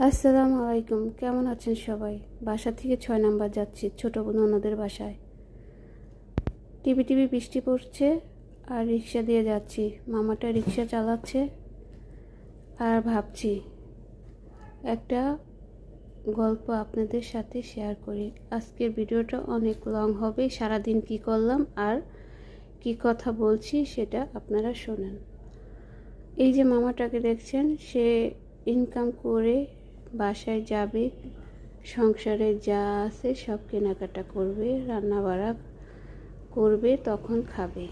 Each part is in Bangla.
আসসালামু আলাইকুম, কেমন আছেন সবাই? বাসা থেকে 6 নাম্বার যাচ্ছি ছোট বোন ওনাদের বাসায়। টিপি টিপি বৃষ্টি পড়ছে আর রিক্সা দিয়ে যাচ্ছি। মামাটা রিক্সা চালাচ্ছে আর ভাবছি একটা গল্প আপনাদের সাথে শেয়ার করি। আজকের ভিডিওটা অনেক লং হবে। সারাদিন কি করলাম আর কি কথা বলছি সেটা আপনারা শোনেন। এই যে মামাটাকে দেখছেন, সে ইনকাম করে বাসায় যাবে, সংসারে যা আছে সব কেনাকাটা করবে, রান্না বাড়া করবে, তখন খাবে।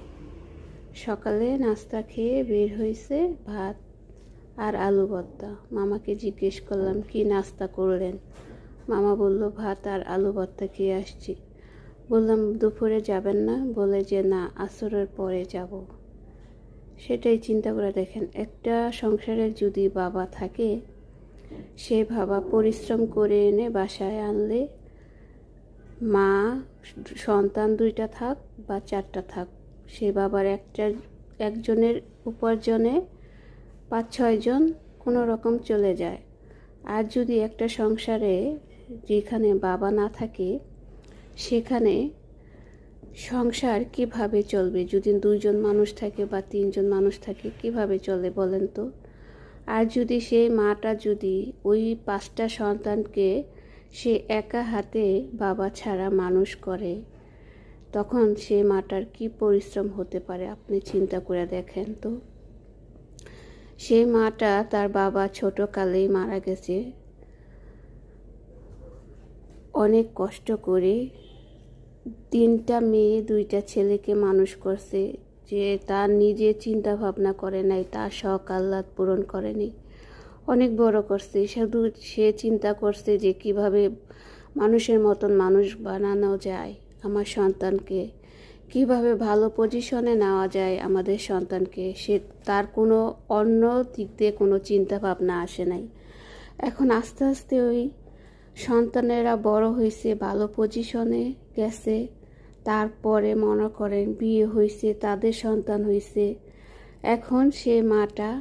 সকালে নাস্তা খেয়ে বের হয়েছে ভাত আর আলু ভর্তা। মামাকে জিজ্ঞেস করলাম, কি নাস্তা করলেন? মামা বলল, ভাত আর আলু ভর্তা খেয়ে আসছি। বললাম, দুপুরে যাবেন না? বলে যে না, আসরের পরে যাব। সেটাই চিন্তা করে দেখেন, একটা সংসারে যদি বাবা থাকে, সে বাবা পরিশ্রম করে এনে বাসায় আনলে মা সন্তান 2টা থাক বা 4টা থাক, সে বাবার একজনের উপার্জনে 5-6 জন কোনো রকম চলে যায়। আর যদি একটা সংসারে যেখানে বাবা না থাকে, সেখানে সংসার কিভাবে চলবে? যদি 2জন মানুষ থাকে বা 3জন মানুষ থাকে, কিভাবে চলে বলেন তো? আর যদি সেই মাটা যদি ওই 5টা সন্তানকে সে একা হাতে বাবা ছাড়া মানুষ করে, তখন সে মাটার কি পরিশ্রম হতে পারে আপনি চিন্তা করে দেখেন তো। সেই মাটা, তার বাবা ছোটকালেই মারা গেছে, অনেক কষ্ট করে 3টা মেয়ে 2টা ছেলেকে মানুষ করছে। যে তার নিজে চিন্তা ভাবনা করে নাই, তার শখ আহ্লাদ পূরণ করেনি, অনেক বড় করছে। শুধু সে চিন্তা করছে যে কিভাবে মানুষের মতন মানুষ বানানো যায়, আমার সন্তানকে কিভাবে ভালো পজিশনে নেওয়া যায় আমাদের সন্তানকে। সে তার কোনো অন্য দিক দিয়ে কোনো চিন্তা ভাবনা আসে নাই। এখন আস্তে আস্তে ওই সন্তানেরা বড় হয়েছে, ভালো পজিশনে গেছে, তারপরে মনে করেন বিয়ে হয়েছে, তাদের সন্তান হয়েছে। এখন সে মাটা,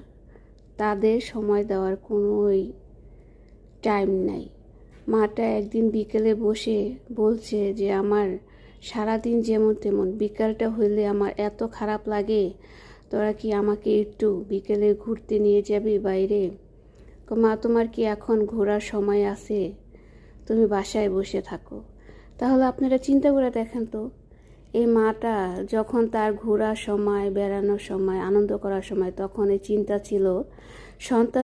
তাদের সময় দেওয়ার কোনোই টাইম নাই। মাটা একদিন বিকেলে বসে বলছে যে আমার সারাদিন যেমন তেমন, বিকালটা হইলে আমার এত খারাপ লাগে, তোরা কি আমাকে একটু বিকেলে ঘুরতে নিয়ে যাবি বাইরে? মা, তোমার কি এখন ঘোরার সময় আছে? তুমি বাসায় বসে থাকো। তাহলে আপনারা চিন্তা করে দেখেন তো, এই মাটা যখন তার ঘোরার সময়, বেড়ানোর সময়, আনন্দ করার সময়, তখন এই চিন্তা ছিল সন্তান